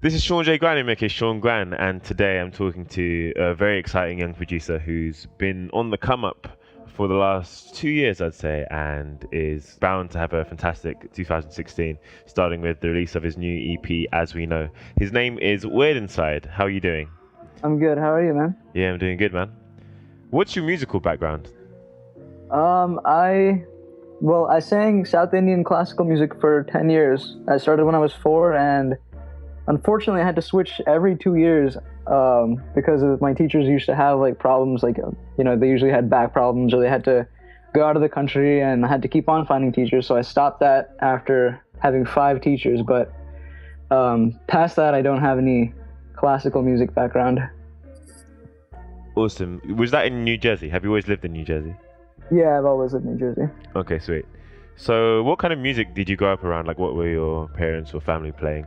This is Sean J. Gran, aka Sean Gran, and today I'm talking to a very exciting young producer who's been on the come up for the last 2 years, I'd say, and is bound to have a fantastic 2016, starting with the release of his new EP, As We Know. His name is Weird Inside. How are you doing? I'm good. How are you, man? Yeah, I'm doing good, man. What's your musical background? I sang South Indian classical music for 10 years. I started when I was 4, and unfortunately I had to switch every 2 years because of my teachers used to have like problems, like, they usually had back problems or they had to go out of the country, and I had to keep on finding teachers. So I stopped that after having 5 teachers, but past that I don't have any classical music background. Awesome. Was that in New Jersey? Have you always lived in New Jersey? Yeah, I've always lived in New Jersey. Okay, sweet. So what kind of music did you grow up around? Like, what were your parents or family playing?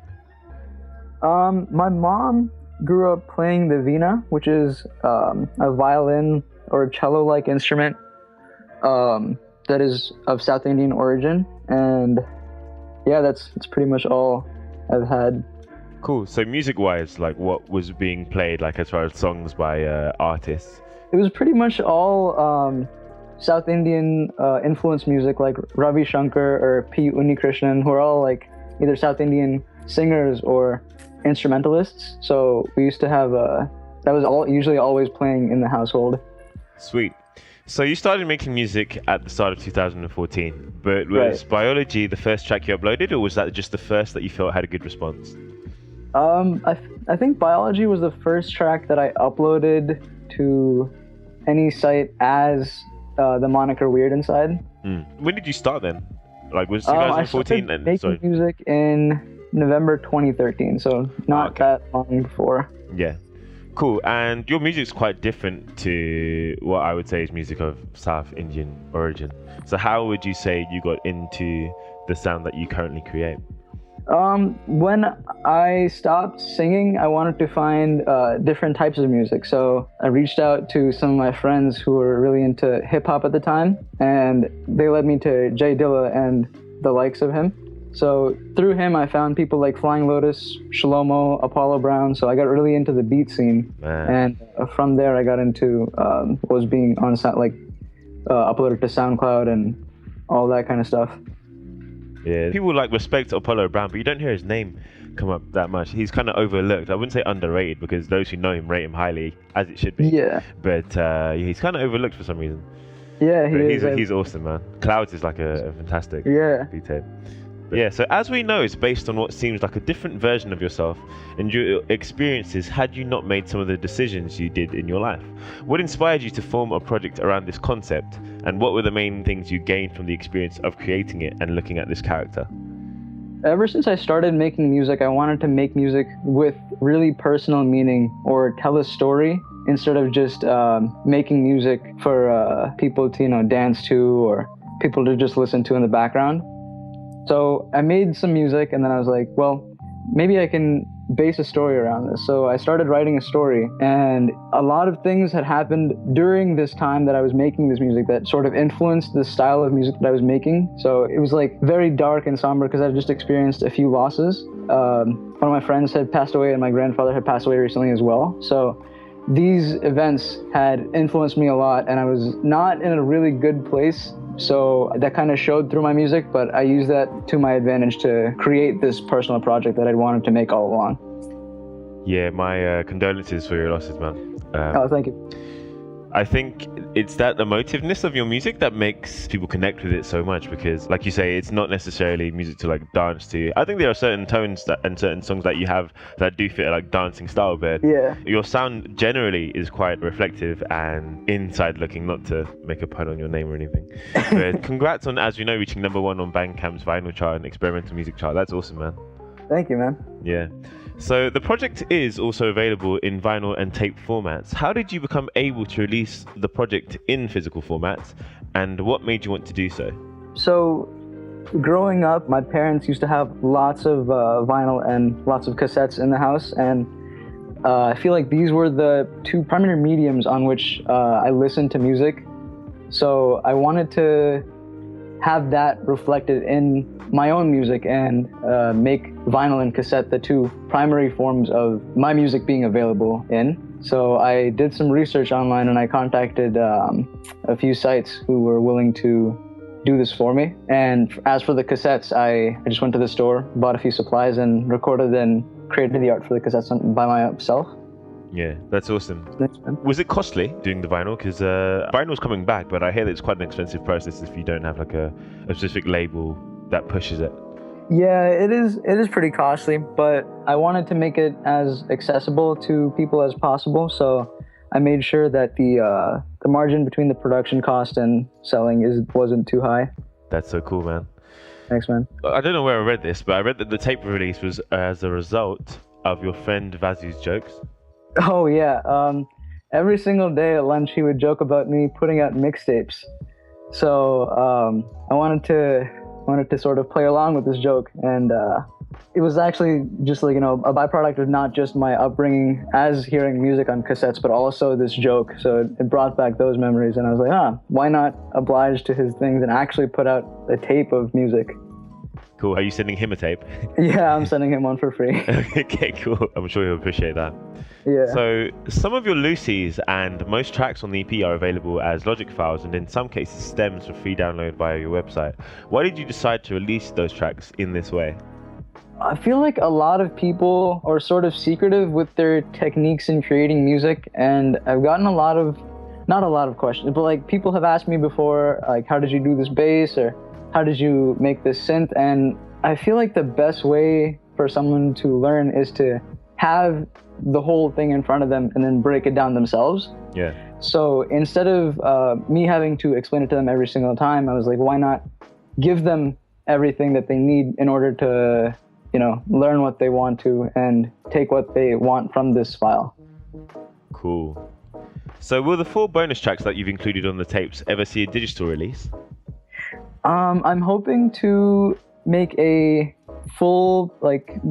My mom grew up playing the veena, which is a violin or a cello-like instrument that is of South Indian origin, and yeah, that's pretty much all I've had. Cool. So music-wise, like, what was being played, like, as far as songs by artists? It was pretty much all South Indian influenced music, like Ravi Shankar or P. Unnikrishnan, who are all like either South Indian singers or instrumentalists. So we used to have that was usually always playing in the household. Sweet. So you started making music at the start of 2014, but was Right. Biology the first track you uploaded, or was that just the first that you felt had a good response? I think Biology was the first track that I uploaded to any site as the moniker Weird Inside. When did you start then? Like, was I 2014 started then? making Sorry. music in November 2013, so not that long before. Yeah. Cool. And your music's quite different to what I would say is music of South Indian origin. So how would you say you got into the sound that you currently create? When I stopped singing, I wanted to find different types of music. So I reached out to some of my friends who were really into hip hop at the time, and they led me to Jay Dilla and the likes of him. So through him, I found people like Flying Lotus, Shlomo, Apollo Brown. So I got really into the beat scene, and from there I got into was being on uploaded to SoundCloud and all that kind of stuff. Yeah, people like respect Apollo Brown, but you don't hear his name come up that much. He's kind of overlooked. I wouldn't say underrated, because those who know him rate him highly, as it should be. Yeah. But he's kind of overlooked for some reason. Yeah, He's awesome, man. Clouds is like a fantastic beat tape. Yeah, so As We Know is based on what seems like a different version of yourself and your experiences had you not made some of the decisions you did in your life. What inspired you to form a project around this concept, and what were the main things you gained from the experience of creating it and looking at this character? Ever since I started making music, I wanted to make music with really personal meaning or tell a story instead of just making music for people to, dance to or people to just listen to in the background. So I made some music, and then I was like, well, maybe I can base a story around this. So I started writing a story, and a lot of things had happened during this time that I was making this music that sort of influenced the style of music that I was making. So it was like very dark and somber because I just experienced a few losses. One of my friends had passed away, and my grandfather had passed away recently as well. So these events had influenced me a lot, and I was not in a really good place. So that kind of showed through my music, but I used that to my advantage to create this personal project that I'd wanted to make all along. Yeah, my condolences for your losses, man. Oh, thank you. I think it's that emotiveness of your music that makes people connect with it so much, because, like you say, it's not necessarily music to like dance to. I think there are certain tones and certain songs that you have that do fit like dancing style, but your sound generally is quite reflective and inside looking, not to make a pun on your name or anything. But congrats on, As We Know, reaching #1 on Bandcamp's vinyl chart and experimental music chart. That's awesome, man. Thank you, man. Yeah. So the project is also available in vinyl and tape formats. How did you become able to release the project in physical formats, and what made you want to do so? So growing up, my parents used to have lots of vinyl and lots of cassettes in the house, and I feel like these were the two primary mediums on which I listened to music. So I wanted to have that reflected in my own music and make vinyl and cassette, the two primary forms of my music being available in. So I did some research online and I contacted a few sites who were willing to do this for me. And as for the cassettes, I just went to the store, bought a few supplies, and recorded and created the art for the cassettes by myself. Yeah, that's awesome. Thanks, man. Was it costly doing the vinyl? Because vinyl's coming back, but I hear that it's quite an expensive process if you don't have like a specific label that pushes it. Yeah, it is pretty costly, but I wanted to make it as accessible to people as possible, so I made sure that the margin between the production cost and selling wasn't too high. That's so cool, man. Thanks, man. I don't know where I read this, but I read that the tape release was as a result of your friend Vazu's jokes. Oh yeah, every single day at lunch he would joke about me putting out mixtapes. So I wanted to sort of play along with this joke, and it was actually just like, a byproduct of not just my upbringing as hearing music on cassettes, but also this joke. So it brought back those memories, and I was like, why not oblige to his things and actually put out a tape of music? Cool. Are you sending him a tape? Yeah, I'm sending him one for free. Okay, cool. I'm sure he'll appreciate that. Yeah. So some of your loosies and most tracks on the EP are available as Logic files, and in some cases stems for free download via your website. Why did you decide to release those tracks in this way? I feel like a lot of people are sort of secretive with their techniques in creating music, and I've gotten not a lot of questions, but like people have asked me before, like, how did you do this bass, or how did you make this synth? And I feel like the best way for someone to learn is to have the whole thing in front of them and then break it down themselves. Yeah. So instead of me having to explain it to them every single time, I was like, why not give them everything that they need in order to, learn what they want to and take what they want from this file. Cool. So will the 4 bonus tracks that you've included on the tapes ever see a digital release? I'm hoping to make a full,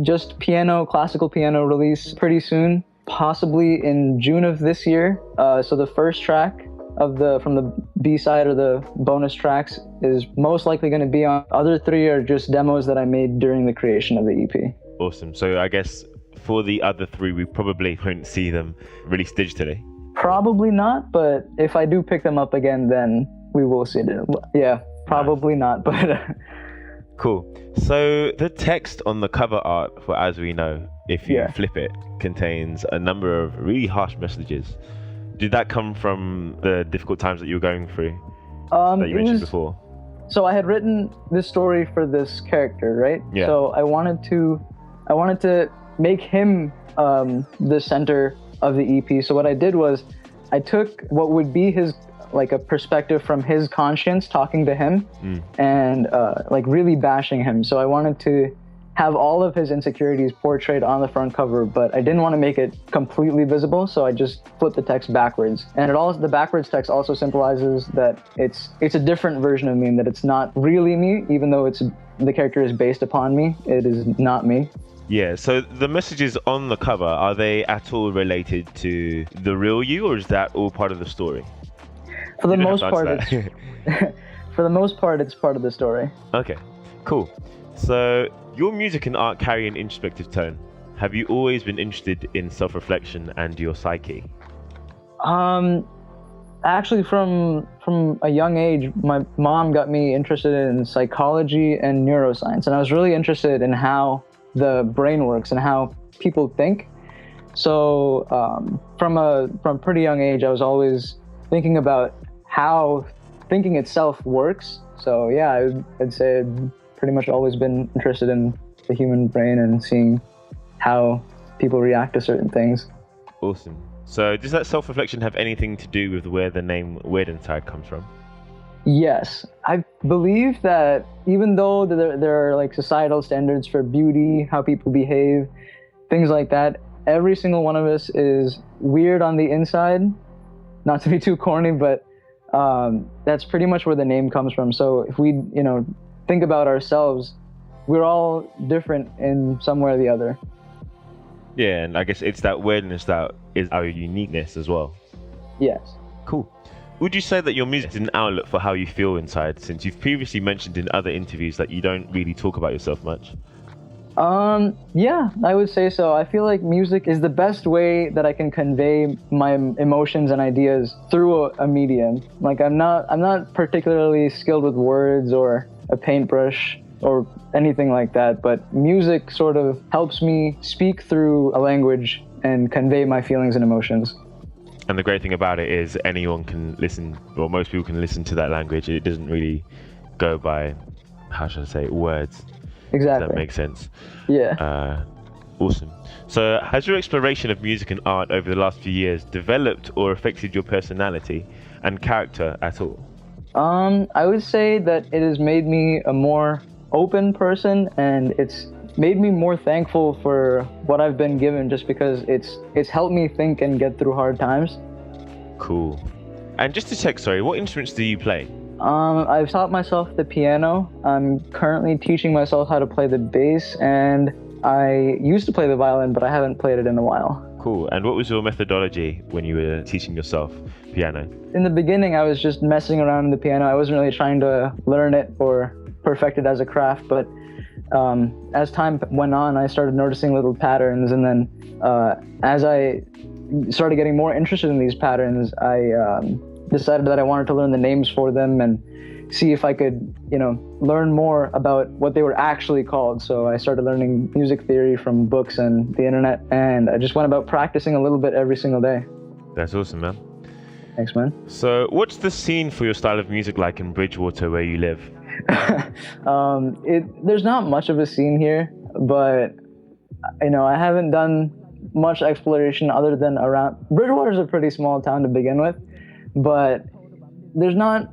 just classical piano release pretty soon, possibly in June of this year. So the first track from the B-side or the bonus tracks is most likely going to be on. Other 3 are just demos that I made during the creation of the EP. Awesome. So I guess for the other 3, we probably won't see them released digitally. Probably not, but if I do pick them up again, then we will see it. Yeah. Probably not, but... Cool. So the text on the cover art for As We Know, if you flip it, contains a number of really harsh messages. Did that come from the difficult times that you were going through that you mentioned before? So I had written this story for this character, right? Yeah. So I wanted to make him the center of the EP. So what I did was I took what would be his a perspective from his conscience talking to him and really bashing him. So I wanted to have all of his insecurities portrayed on the front cover, but I didn't want to make it completely visible, so I just flipped the text backwards. And the backwards text also symbolizes that it's a different version of me, and that it's not really me, even though the character is based upon me. It is not me. Yeah, so the messages on the cover, are they at all related to the real you, or is that all part of the story? For the most part, it's part of the story. Okay, cool. So your music and art carry an introspective tone. Have you always been interested in self-reflection and your psyche? Actually, from a young age, my mom got me interested in psychology and neuroscience, and I was really interested in how the brain works and how people think. So from a pretty young age, I was always thinking about how thinking itself works. So yeah, I'd say I've pretty much always been interested in the human brain and seeing how people react to certain things. Awesome. So does that self-reflection have anything to do with where the name Weird Inside comes from? Yes. I believe that even though there are societal standards for beauty, how people behave, things like that, every single one of us is weird on the inside. Not to be too corny, but that's pretty much where the name comes from. So if we, think about ourselves, we're all different in some way or the other. Yeah, and I guess it's that weirdness that is our uniqueness as well. Yes. Cool. Would you say that your music is an outlet for how you feel inside, since you've previously mentioned in other interviews that you don't really talk about yourself much? Yeah, I would say so. I feel like music is the best way that I can convey my emotions and ideas through a medium. Like I'm not particularly skilled with words or a paintbrush or anything like that, but music sort of helps me speak through a language and convey my feelings and emotions. And the great thing about it is anyone can listen, or most people can listen to that language. It doesn't really go by, how should I say, words. Does that Exactly. make sense? Yeah. Awesome. So, has your exploration of music and art over the last few years developed or affected your personality and character at all? I would say that it has made me a more open person, and it's made me more thankful for what I've been given, just because it's helped me think and get through hard times. Cool. And just to check, sorry, what instruments do you play? I've taught myself the piano. I'm currently teaching myself how to play the bass, and I used to play the violin, but I haven't played it in a while. Cool. And what was your methodology when you were teaching yourself piano? In the beginning, I was just messing around on the piano. I wasn't really trying to learn it or perfect it as a craft, but as time went on, I started noticing little patterns, and then as I started getting more interested in these patterns, I decided that I wanted to learn the names for them and see if I could, learn more about what they were actually called. So I started learning music theory from books and the internet, and I just went about practicing a little bit every single day. That's awesome, man. Thanks, man. So, what's the scene for your style of music like in Bridgewater, where you live? There's not much of a scene here, but I haven't done much exploration other than around. Bridgewater's a pretty small town to begin with, but there's not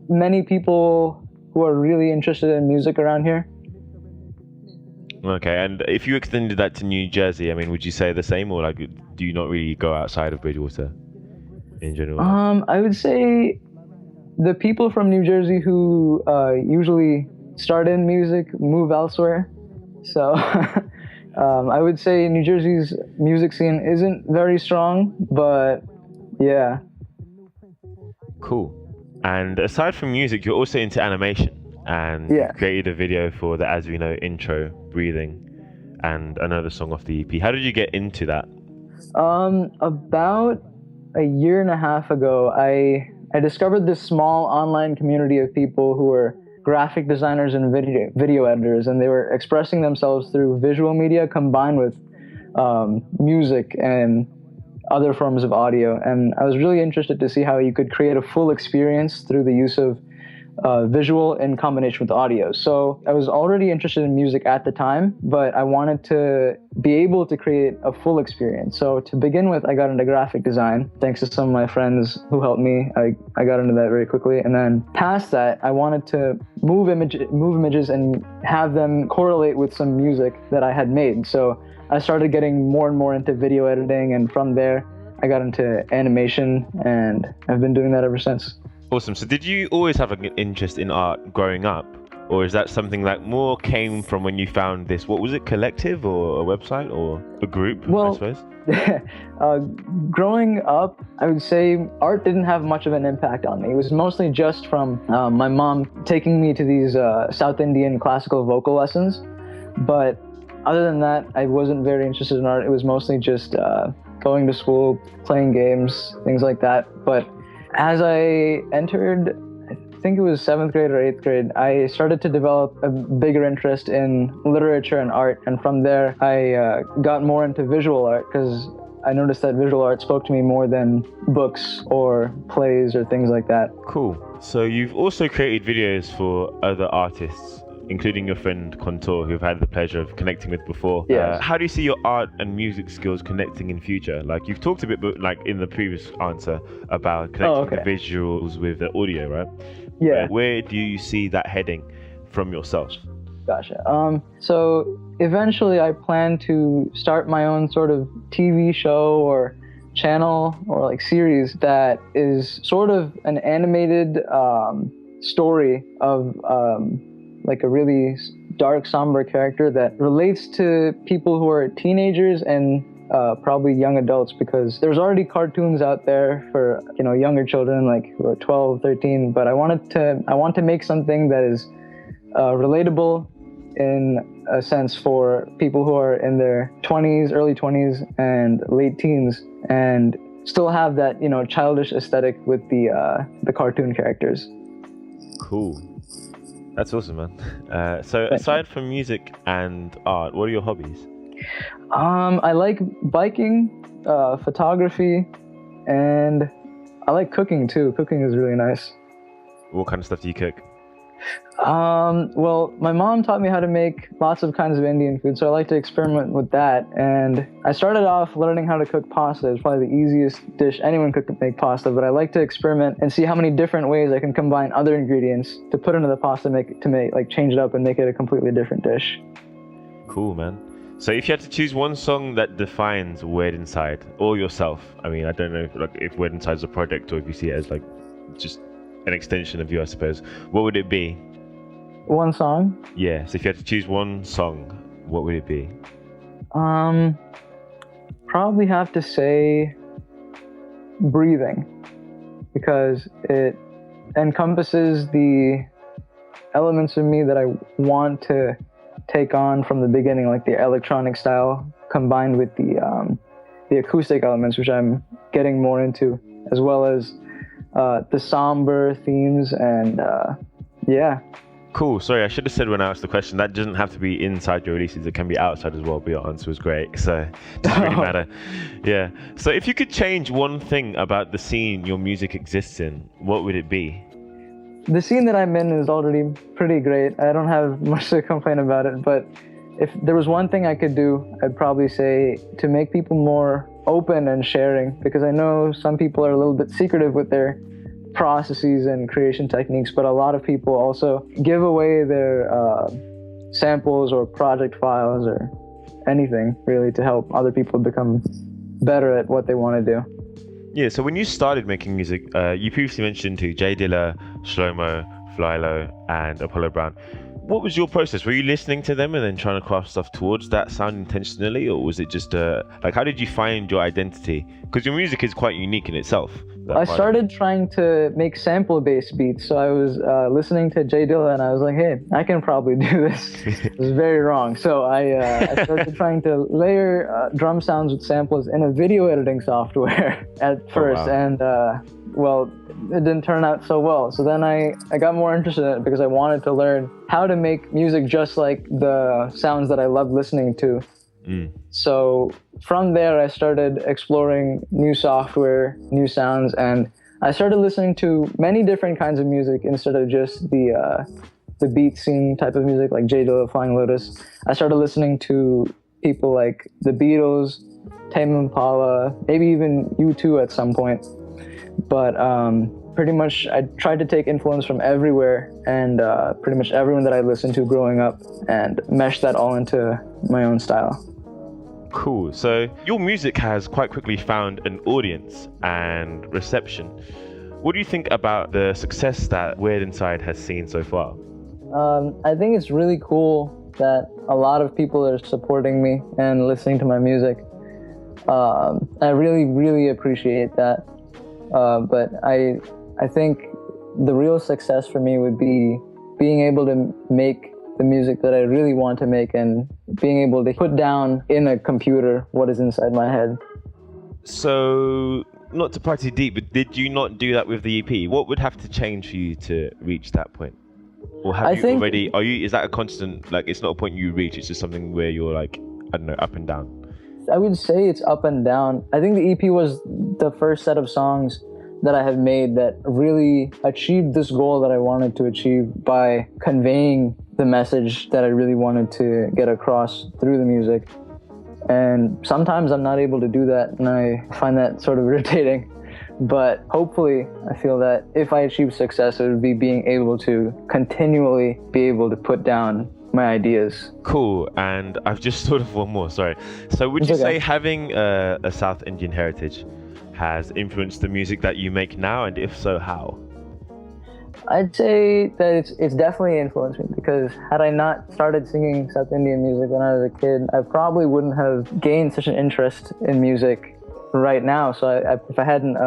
many people who are really interested in music around here. Okay, and if you extended that to New Jersey, I mean, would you say the same, or like, do you not really go outside of Bridgewater in general? I would say the people from New Jersey who usually start in music move elsewhere. So I would say New Jersey's music scene isn't very strong, but yeah. Cool. And aside from music, you're also into animation, and Yeah. you created a video for the As We Know intro, Breathing, and another song off the EP. How did you get into that? About a year and a half ago, I discovered this small online community of people who were graphic designers and video editors, and they were expressing themselves through visual media combined with music and other forms of audio. And I was really interested to see how you could create a full experience through the use of visual in combination with audio. So I was already interested in music at the time, but I wanted to be able to create a full experience. So to begin with, I got into graphic design. Thanks to some of my friends who helped me, I got into that very quickly. And then past that, I wanted to move images and have them correlate with some music that I had made. So I started getting more and more into video editing, and from there, I got into animation, and I've been doing that ever since. Awesome. So did you always have an interest in art growing up? Or is that something that more came from when you found this, what was it, collective or a website or a group, I suppose? Growing up, I would say art didn't have much of an impact on me. It was mostly just from my mom taking me to these South Indian classical vocal lessons. But other than that, I wasn't very interested in art. It was mostly just going to school, playing games, things like that. But as I entered, I think it was 7th grade or 8th grade, I started to develop a bigger interest in literature and art. And from there, I got more into visual art, because I noticed that visual art spoke to me more than books or plays or things like that. Cool. So you've also created videos for other artists, including your friend Contour, who I've had the pleasure of connecting with before. Yes. How do you see your art and music skills connecting in future? Like, you've talked a bit, but like in the previous answer, about connecting the visuals with the audio, right? Yeah. Where do you see that heading from yourself? Gotcha. So eventually I plan to start my own sort of TV show or channel or like series that is sort of an animated story of like a really dark, somber character that relates to people who are teenagers and probably young adults, because there's already cartoons out there for younger children, like who are 12, 13. But I want to make something that is relatable in a sense for people who are in their 20s, early 20s, and late teens, and still have that, you know, childish aesthetic with the cartoon characters. Cool. That's awesome, man. So aside from music and art, what are your hobbies? I like biking, photography, and I like cooking too. Cooking is really nice. What kind of stuff do you cook? Well, my mom taught me how to make lots of kinds of Indian food, so I like to experiment with that. And I started off learning how to cook pasta. It's probably the easiest dish anyone could make, pasta, but I like to experiment and see how many different ways I can combine other ingredients to put into the pasta, change it up and make it a completely different dish. Cool, man. So if you had to choose one song that defines Weird Inside or yourself, I mean, I don't know if Weird Inside is a project or if you see it as like just an extension of you, I suppose, what would it be? One song? Yeah, so if you had to choose one song, what would it be? Probably have to say Breathing, because it encompasses the elements of me that I want to take on from the beginning, like the electronic style combined with the acoustic elements, which I'm getting more into, as well as the somber themes, and yeah. Cool. Sorry, I should have said when I asked the question, that doesn't have to be inside your releases, it can be outside as well, but your answer was great, so it doesn't really matter. Yeah. So if you could change one thing about the scene your music exists in, what would it be? The scene that I'm in is already pretty great. I don't have much to complain about it, but if there was one thing I could do, I'd probably say to make people more open and sharing, because I know some people are a little bit secretive with their processes and creation techniques, but a lot of people also give away their samples or project files or anything really to help other people become better at what they want to do. Yeah, so when you started making music, you previously mentioned to Jay Dilla, Shlomo, Flylo, and Apollo Brown. What was your process? Were you listening to them and then trying to craft stuff towards that sound intentionally, or was it just how did you find your identity? Because your music is quite unique in itself. I started trying to make sample-based beats, so I was listening to Jay Dilla and I was like, hey, I can probably do this. It was very wrong. So I started trying to layer drum sounds with samples in a video editing software at first, and well, it didn't turn out so well. So then I got more interested in it because I wanted to learn how to make music just like the sounds that I loved listening to. So from there, I started exploring new software, new sounds, and I started listening to many different kinds of music instead of just the beat scene type of music like Jay Dilla, Flying Lotus. I started listening to people like the Beatles, Tame Impala, maybe even U2 at some point. But pretty much I tried to take influence from everywhere and pretty much everyone that I listened to growing up and mesh that all into my own style. Cool. So your music has quite quickly found an audience and reception. What do you think about the success that Weird Inside has seen so far? I think it's really cool that a lot of people are supporting me and listening to my music. I really, really appreciate that. But I think the real success for me would be being able to make the music that I really want to make and being able to put down in a computer what is inside my head. So, not to pry too deep, but did you not do that with the EP? What would have to change for you to reach that point? Or have you already, is that a constant, like it's not a point you reach, it's just something where you're like, I don't know, up and down? I would say it's up and down. I think the EP was the first set of songs that I have made that really achieved this goal that I wanted to achieve by conveying the message that I really wanted to get across through the music. And sometimes I'm not able to do that, and I find that sort of irritating. But hopefully, I feel that if I achieve success, it would be being able to continually be able to put down my ideas. Cool. And I've just thought of one more, sorry. So would you say having a South Indian heritage has influenced the music that you make now, and if so, how? I'd say that it's definitely influenced me, because had I not started singing South Indian music when I was a kid, I probably wouldn't have gained such an interest in music right now. So if I hadn't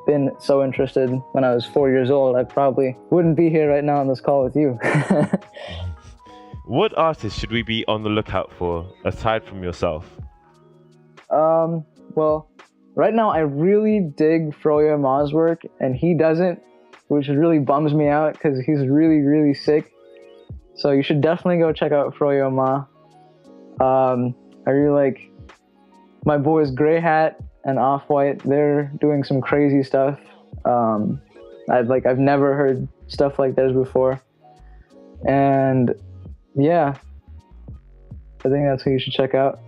been so interested when I was 4 years old, I probably wouldn't be here right now on this call with you. What artist should we be on the lookout for aside from yourself? Well, right now I really dig Froyo Ma's work, and he doesn't, which really bums me out because he's really, really sick. So you should definitely go check out Froyo Ma. I really like my boys Grey Hat and Off-White. They're doing some crazy stuff. I've never heard stuff like theirs before. And yeah, I think that's who you should check out.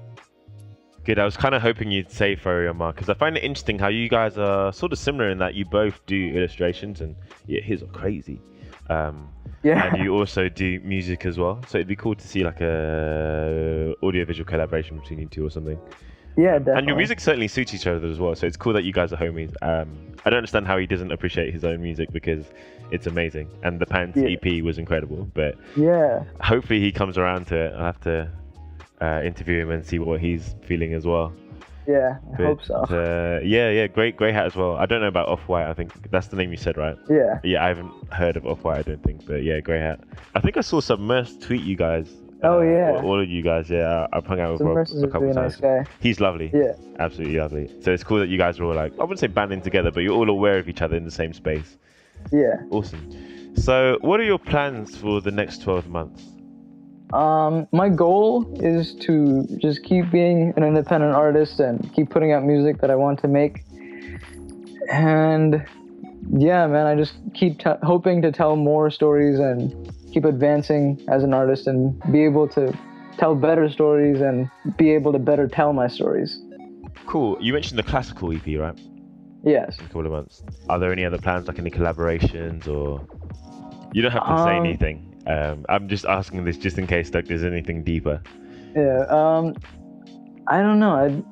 Good. I was kind of hoping you'd say Furiyama because I find it interesting how you guys are sort of similar in that you both do illustrations and yeah, his are crazy. Yeah. And you also do music as well. So it'd be cool to see like a audio-visual collaboration between you two or something. Yeah, definitely. And your music certainly suits each other as well. So it's cool that you guys are homies. I don't understand how he doesn't appreciate his own music because it's amazing. And the Pants EP was incredible. But yeah, hopefully he comes around to it. I'll have to interview him and see what he's feeling as well. Yeah, I hope so. Yeah, great hat as well. I don't know about Off-White. I think that's the name you said, right? Yeah. Yeah, I haven't heard of Off-White, I don't think. But yeah, Grey Hat. I think I saw Submerse tweet you guys. Oh yeah. All of you guys. Yeah, I've hung out with Rob Submerse is a couple really times. nice guy. He's lovely. Yeah. Absolutely lovely. So it's cool that you guys are all like, I wouldn't say banding together, but you're all aware of each other in the same space. Yeah. Awesome. So what are your plans for the next 12 months? My goal is to just keep being an independent artist and keep putting out music that I want to make. And yeah, man, I just keep hoping to tell more stories and keep advancing as an artist and be able to tell better stories and be able to better tell my stories. Cool. You mentioned the classical EP, right? Yes. In a couple of months. Are there any other plans, like any collaborations, or you don't have to say anything? I'm just asking this just in case like there's anything deeper. Yeah. I don't know.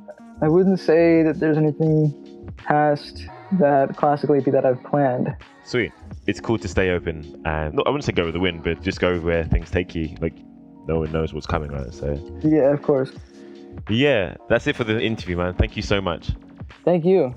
I wouldn't say that there's anything past that classical EP that I've planned. Sweet. It's cool to stay open and I wouldn't say go with the wind, but just go where things take you. Like no one knows what's coming, right? So yeah, of course. Yeah, that's it for the interview, man. Thank you so much. Thank you.